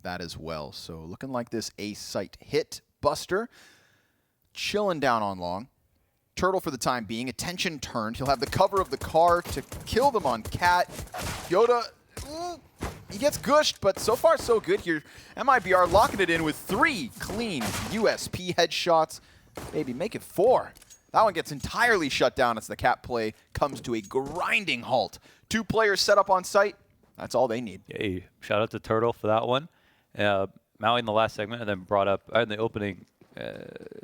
that as well. So looking like this ace site hit. Buster chilling down on long. Turtle for the time being. Attention turned. He'll have the cover of the car to kill them on Cat. Yoda, he gets gushed, but so far so good here. MIBR locking it in with 3 clean USP headshots. Maybe make it 4. That one gets entirely shut down as the Cat play comes to a grinding halt. 2 players set up on site. That's all they need. Hey, shout out to Turtle for that one. Maui in the last segment, and then brought up, in the opening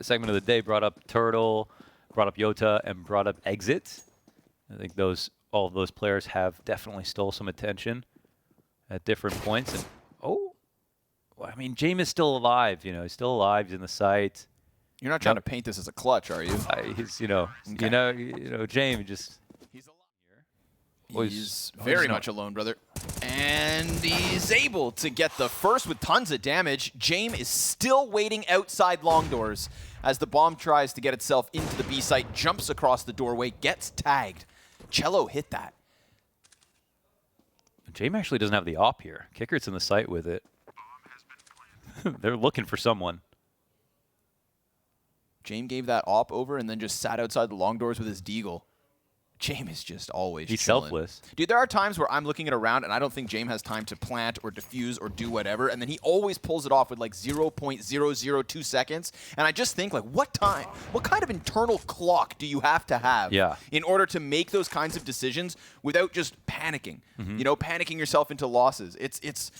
segment of the day, brought up Turtle, brought up Yota, and brought up Exit. I think all of those players have definitely stole some attention at different points. And I mean, James is still alive. He's still alive. He's in the site. You're not trying to paint this as a clutch, are you? He's, Okay. James just. He's alone here. He's very much alone, brother. And he's able to get the first with tons of damage. James is still waiting outside long doors as the bomb tries to get itself into the B site, jumps across the doorway, gets tagged. Cello hit that. James actually doesn't have the op here. Kicker's in the site with it. They're looking for someone. James gave that op over and then just sat outside the long doors with his deagle. James is just always He's chilling. selfless. Dude, there are times where I'm looking at a round and I don't think James has time to plant or defuse or do whatever, and then he always pulls it off with like 0.002 seconds. And I just think, like, what kind of internal clock do you have to have in order to make those kinds of decisions without just panicking? Panicking yourself into losses. It's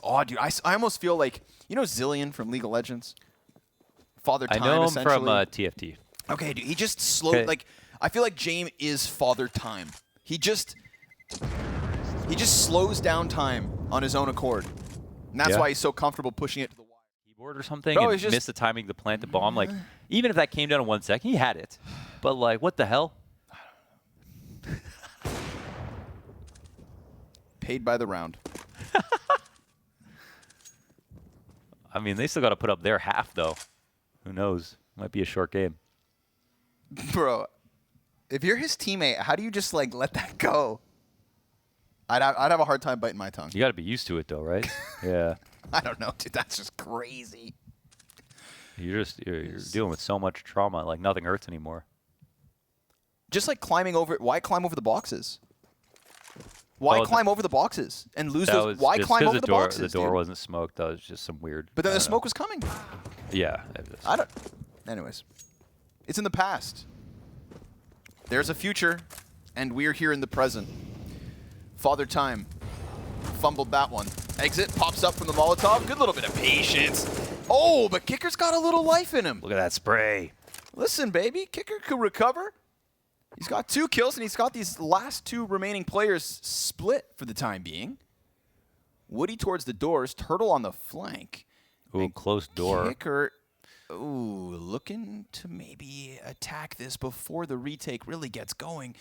odd, dude. I almost feel like, Zillion from League of Legends? Father Time, I know him essentially. from TFT. Okay, dude, he just slowed, like, I feel like James is Father Time. He just slows down time on his own accord. And that's why he's so comfortable pushing it to the wire. Keyboard or something and missed the timing to plant the bomb. Like, even if that came down in 1 second, he had it. But, like, what the hell? Paid by the round. I mean, they still got to put up their half, though. Who knows? Might be a short game. Bro, if you're his teammate, how do you just, like, let that go? I'd have a hard time biting my tongue. You got to be used to it, though, right? Yeah. I don't know, dude. That's just crazy. You're dealing with so much trauma. Like, nothing hurts anymore. Just like climbing over – why climb over the boxes? Why climb over the boxes and lose those? Why climb over the boxes? The door wasn't smoked. That was just some weird. But then the smoke was coming. Yeah. I don't. Anyways, it's in the past. There's a future, and we're here in the present. Father Time fumbled that one. Exit pops up from the Molotov. Good little bit of patience. Oh, but Kicker's got a little life in him. Look at that spray. Listen, baby, Kicker could recover. He's got 2 kills, and he's got these last 2 remaining players split for the time being. Woody towards the doors, Turtle on the flank. Ooh, close door. Kicker, looking to maybe attack this before the retake really gets going.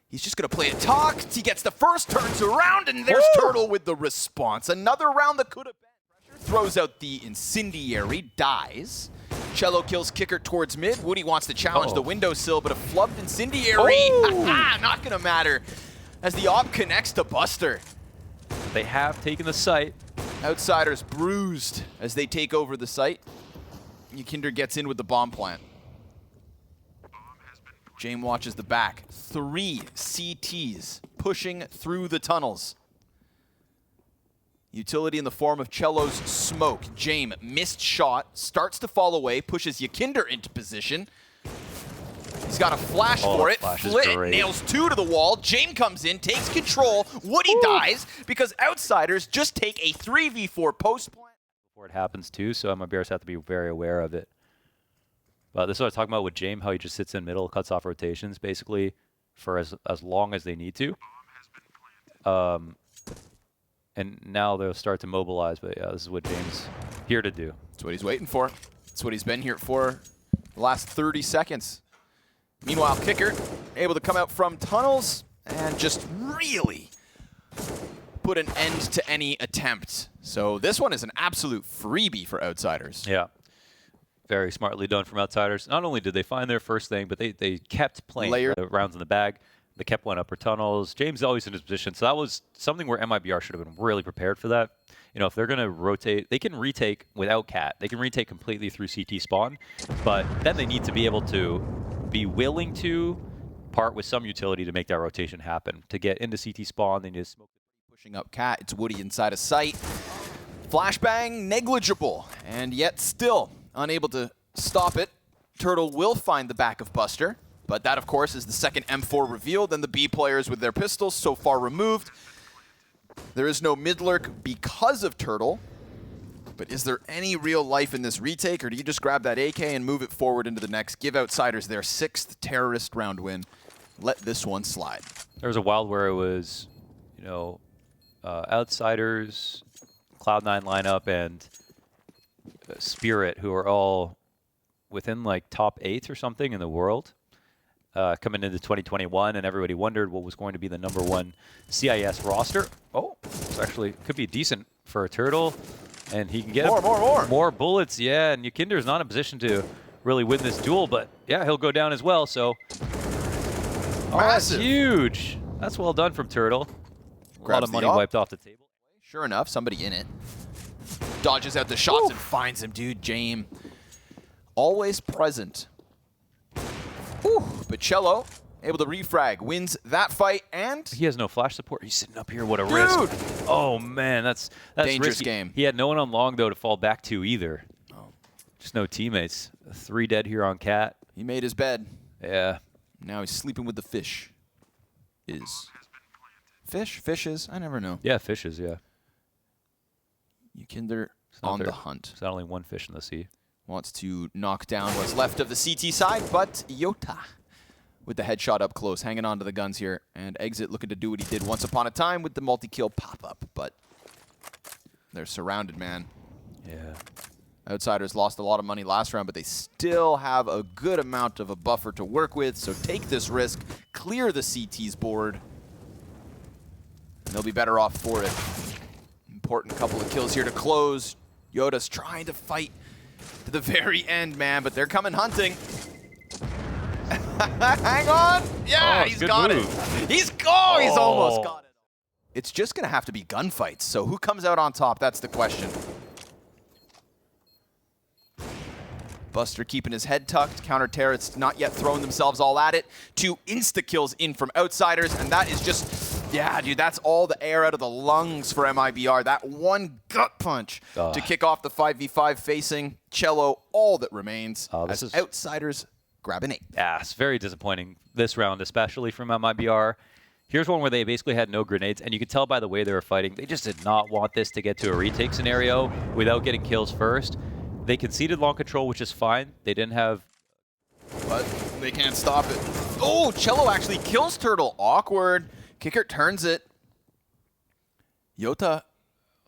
He's just going to play it tucked. He gets the first, turns around, and there's Turtle with the response. Another round that could have been. Pressure throws out the incendiary, dies. Cello kills Kicker towards mid. Woody wants to challenge the windowsill, but a flubbed incendiary. Not going to matter as the op connects to Buster. They have taken the site. Outsiders bruised as they take over the site. Yukinder gets in with the bomb plant. James watches the back. 3 CTs pushing through the tunnels. Utility in the form of Cello's smoke. James, missed shot, starts to fall away, pushes Yukinder into position. He's got a flash for it. Flit nails 2 to the wall. James comes in, takes control. Woody dies because Outsiders just take a 3v4 post plant. Before it happens too, so MIBRs have to be very aware of it. But this is what I was talking about with James, how he just sits in middle, cuts off rotations basically for as long as they need to. And now they'll start to mobilize, but yeah, this is what James here to do. That's what he's waiting for. That's what he's been here for the last 30 seconds. Meanwhile, Kicker able to come out from tunnels and just really put an end to any attempt. So this one is an absolute freebie for Outsiders. Yeah. Very smartly done from Outsiders. Not only did they find their first thing, but they kept playing the rounds in the bag. They kept one upper tunnels. James always in his position. So that was something where MIBR should have been really prepared for that. you know, if they're going to rotate, they can retake without Cat. They can retake completely through CT spawn, but then they need to be able to be willing to part with some utility to make that rotation happen. To get into CT spawn, they need to smoke. Pushing up Cat, it's Woody inside of sight. Flashbang negligible, and yet still unable to stop it. Turtle will find the back of Buster, but that, of course, is the second M4 revealed, and the B players with their pistols so far removed. There is no mid lurk because of Turtle, but is there any real life in this retake, or do you just grab that AK and move it forward into the next? Give Outsiders their 6th terrorist round win. Let this one slide. There was a while where it was, you know, Outsiders, Cloud9 lineup, and Spirit, who are all within like top 8 or something in the world. Coming into 2021, and everybody wondered what was going to be the #1 CIS roster. Oh, it's actually could be decent for a Turtle, and he can get more bullets. Yeah, and Yukinder's not in a position to really win this duel, but yeah, he'll go down as well. So, oh, that's huge. That's well done from Turtle. A lot of money wiped off the table. Sure enough, somebody in it. Dodges out the shots and finds him, dude. James, always present. But Cello, able to refrag, wins that fight, and he has no flash support. He's sitting up here. What a risk! Oh man, that's dangerous risky. Game. He had no one on long though to fall back to either. Oh. Just no teammates. 3 dead here on Cat. He made his bed. Yeah. Now he's sleeping with the fish. Fishes? I never know. Yeah, fishes. Yeah. Yukinder on the hunt. There's not only one fish in the sea. Wants to knock down what's left of the CT side, but Yota with the headshot up close, hanging on to the guns here. And Exit looking to do what he did once upon a time with the multi-kill pop-up, but they're surrounded, man. Yeah. Outsiders lost a lot of money last round, but they still have a good amount of a buffer to work with, so take this risk, clear the CT's board, and they'll be better off for it. Important couple of kills here to close. Yoda's trying to fight to the very end, man, but they're coming hunting. Hang on. Yeah, he's got it. He's almost got it. It's just going to have to be gunfights, so who comes out on top? That's the question. Buster keeping his head tucked. Counter-terrorists not yet throwing themselves all at it. 2 insta-kills in from Outsiders, and that is just... Yeah, dude, that's all the air out of the lungs for MIBR. That one gut punch to kick off the 5v5 facing Cello, all that remains as Outsiders grab an 8. Yeah, it's very disappointing this round, especially from MIBR. Here's one where they basically had no grenades, and you could tell by the way they were fighting, they just did not want this to get to a retake scenario without getting kills first. They conceded long control, which is fine. They didn't have... But they can't stop it. Oh, Cello actually kills Turtle. Awkward. Kicker turns it. Yota.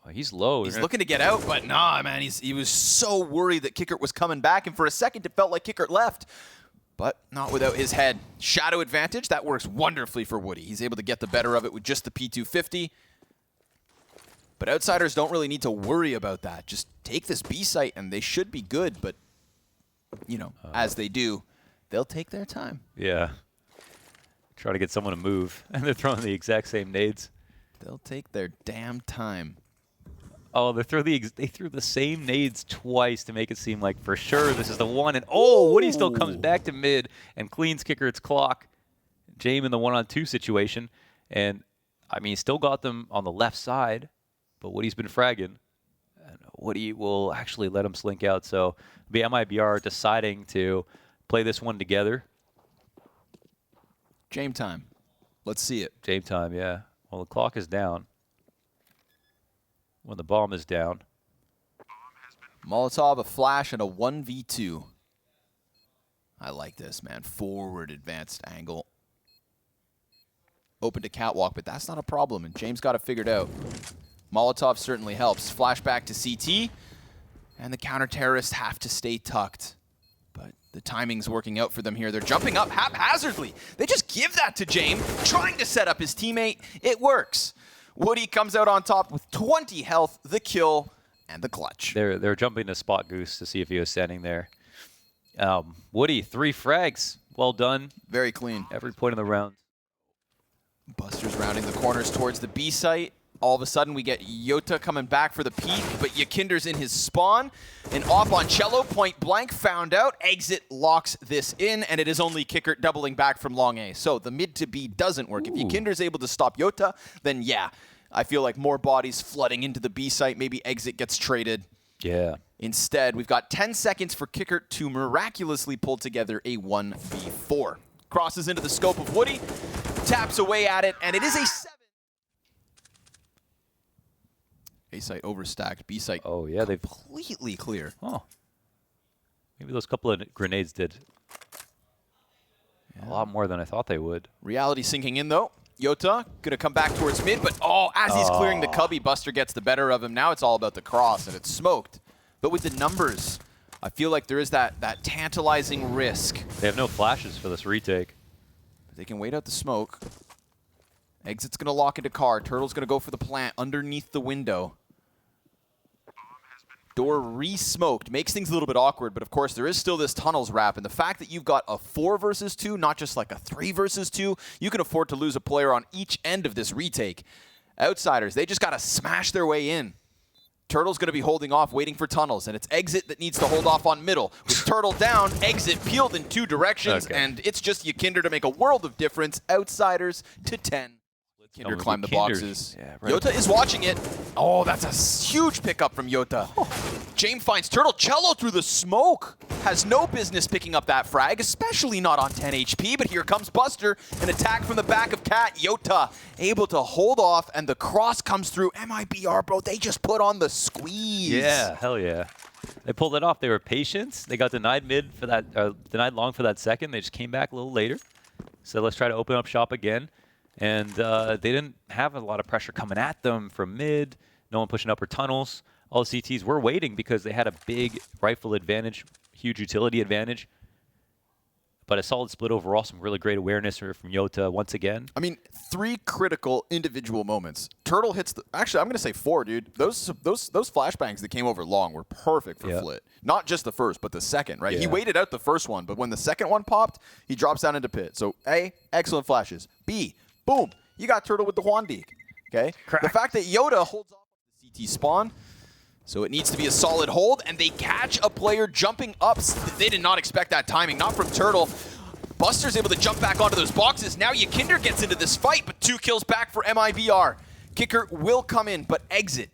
Oh, he's low. He's looking to get out, but nah, man. He was so worried that Kickert was coming back, and for a second it felt like Kickert left. But not without his head. Shadow advantage, that works wonderfully for Woody. He's able to get the better of it with just the P250. But Outsiders don't really need to worry about that. Just take this B site, and they should be good, but, you know, as they do, they'll take their time. Yeah. Try to get someone to move, and they're throwing the exact same nades. They'll take their damn time. Oh, they threw the same nades twice to make it seem like for sure this is the one. And oh, Woody still comes back to mid and cleans Kickert's clock. James in the 1-on-2 situation, and I mean, he still got them on the left side, but Woody's been fragging. And Woody will actually let him slink out. So the MIBR deciding to play this one together. James time. Let's see it. James time, yeah. Well, the clock is down. When the bomb is down. Molotov, a flash, and a 1v2. I like this, man. Forward advanced angle. Open to catwalk, but that's not a problem, and James got it figured out. Molotov certainly helps. Flashback to CT, and the counter-terrorists have to stay tucked. But the timing's working out for them here. They're jumping up haphazardly. They just give that to James, trying to set up his teammate. It works. Woody comes out on top with 20 health, the kill, and the clutch. They're jumping to spot Goose to see if he was standing there. Woody, 3 frags. Well done. Very clean. Every point of the round. Buster's rounding the corners towards the B site. All of a sudden, we get Yota coming back for the peak, but Yakinder's in his spawn. And off on Cello, point blank, found out. Exit locks this in, and it is only Kicker doubling back from long A. So the mid to B doesn't work. If Yakinder's able to stop Yota, then yeah, I feel like more bodies flooding into the B site. Maybe Exit gets traded. Yeah. Instead, we've got 10 seconds for Kicker to miraculously pull together a 1v4. Crosses into the scope of Woody, taps away at it, and it is a 7. A site overstacked, B site they've completely clear. Oh. Maybe those couple of grenades did a lot more than I thought they would. Reality sinking in though. Yota gonna come back towards mid, but as he's clearing the cubby, Buster gets the better of him. Now it's all about the cross, and it's smoked. But with the numbers, I feel like there is that tantalizing risk. They have no flashes for this retake. They can wait out the smoke. Exit's gonna lock into car. Turtle's gonna go for the plant underneath the window. Door re-smoked. Makes things a little bit awkward, but of course there is still this tunnels wrap, and the fact that you've got a 4 versus 2, not just like a 3 versus 2, you can afford to lose a player on each end of this retake. Outsiders, they just gotta smash their way in. Turtle's gonna be holding off, waiting for tunnels, and it's Exit that needs to hold off on middle. With Turtle down, Exit peeled in 2 directions, and it's just Yakinder to make a world of difference. Outsiders to 10. Yakinder climbed the boxes. Yeah, right. Yota is watching it. Oh, that's a huge pickup from Yota. James finds Turtle. Cello through the smoke. Has no business picking up that frag, especially not on 10 HP, but here comes Buster. An attack from the back of Cat. Yota able to hold off, and the cross comes through. MIBR, bro, they just put on the squeeze. Yeah, hell yeah. They pulled it off. They were patient. They got denied mid for that, denied long for that second. They just came back a little later. So let's try to open up shop again. And they didn't have a lot of pressure coming at them from mid. No one pushing upper tunnels. All the CTs were waiting because they had a big rifle advantage, huge utility advantage. But a solid split overall, some really great awareness from Yota once again. I mean, 3 critical individual moments. Turtle hits the... Actually, I'm going to say 4, dude. Those flashbangs that came over long were perfect for Flit. Not just the first, but the second, right? Yeah. He waited out the first one, but when the second one popped, he drops down into pit. So, A, excellent flashes. B, boom, you got Turtle with the Huandik. Okay? Crack. The fact that Yota holds off the CT spawn, so it needs to be a solid hold, and they catch a player jumping up. They did not expect that timing, not from Turtle. Buster's able to jump back onto those boxes. Now Yakinder gets into this fight, but 2 kills back for MIBR. Kicker will come in, but Exit.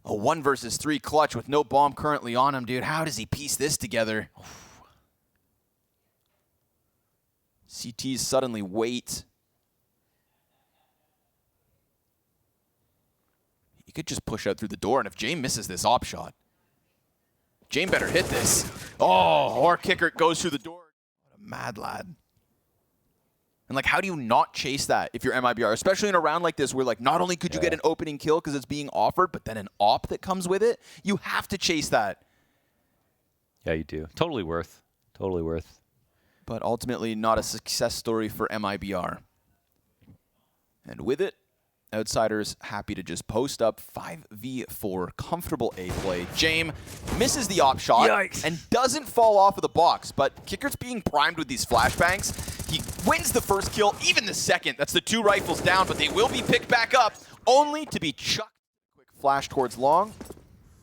A 1 versus 3 clutch with no bomb currently on him, dude. How does he piece this together? CTs suddenly wait. He could just push out through the door, and if Jame misses this op shot, Jame better hit this. Oh, or Kicker goes through the door. What a mad lad. And like, how do you not chase that if you're MIBR? Especially in a round like this where like, not only could you get an opening kill because it's being offered, but then an op that comes with it. You have to chase that. Yeah, you do. Totally worth. Totally worth. But ultimately not a success story for MIBR. And with it, Outsiders happy to just post up 5v4 comfortable A play. Jame misses the op shot and doesn't fall off of the box, but Kicker's being primed with these flashbangs. He wins the first kill, even the second. That's the 2 rifles down, but they will be picked back up, only to be chucked. Quick flash towards long.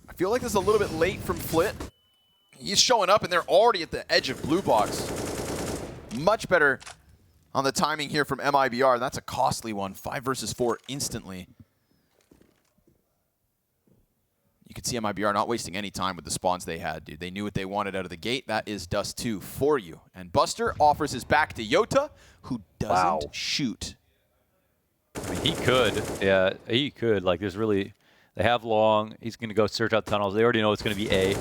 I feel like this is a little bit late from Flit. He's showing up, and they're already at the edge of blue box. Much better on the timing here from MIBR. That's a costly one. 5 versus 4 instantly. You could see MIBR not wasting any time with the spawns they had, dude. They knew what they wanted out of the gate. That is Dust 2 for you. And Buster offers his back to Yota, who doesn't shoot. I mean, he could. Yeah, he could. Like, there's really... They have long. He's going to go search out tunnels. They already know it's going to be A.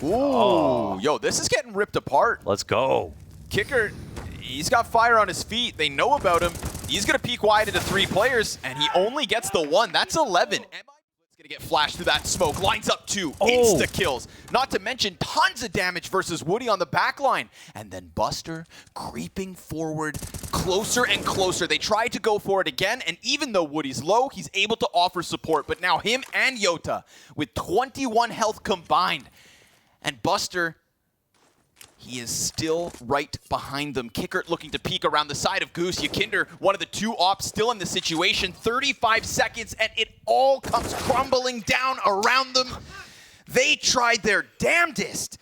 Ooh. Yo, this is getting ripped apart. Let's go. Kicker... He's got fire on his feet. They know about him. He's going to peek wide into 3 players, and he only gets the 1. That's 11. MIBR's going to get flashed through that smoke. Lines up 2. Insta-kills. Not to mention tons of damage versus Woody on the back line. And then Buster creeping forward closer and closer. They tried to go for it again, and even though Woody's low, he's able to offer support. But now him and Yota with 21 health combined. And Buster... He is still right behind them. Kickert looking to peek around the side of Goose. Yakinder, one of the two ops still in the situation. 35 seconds, and it all comes crumbling down around them. They tried their damnedest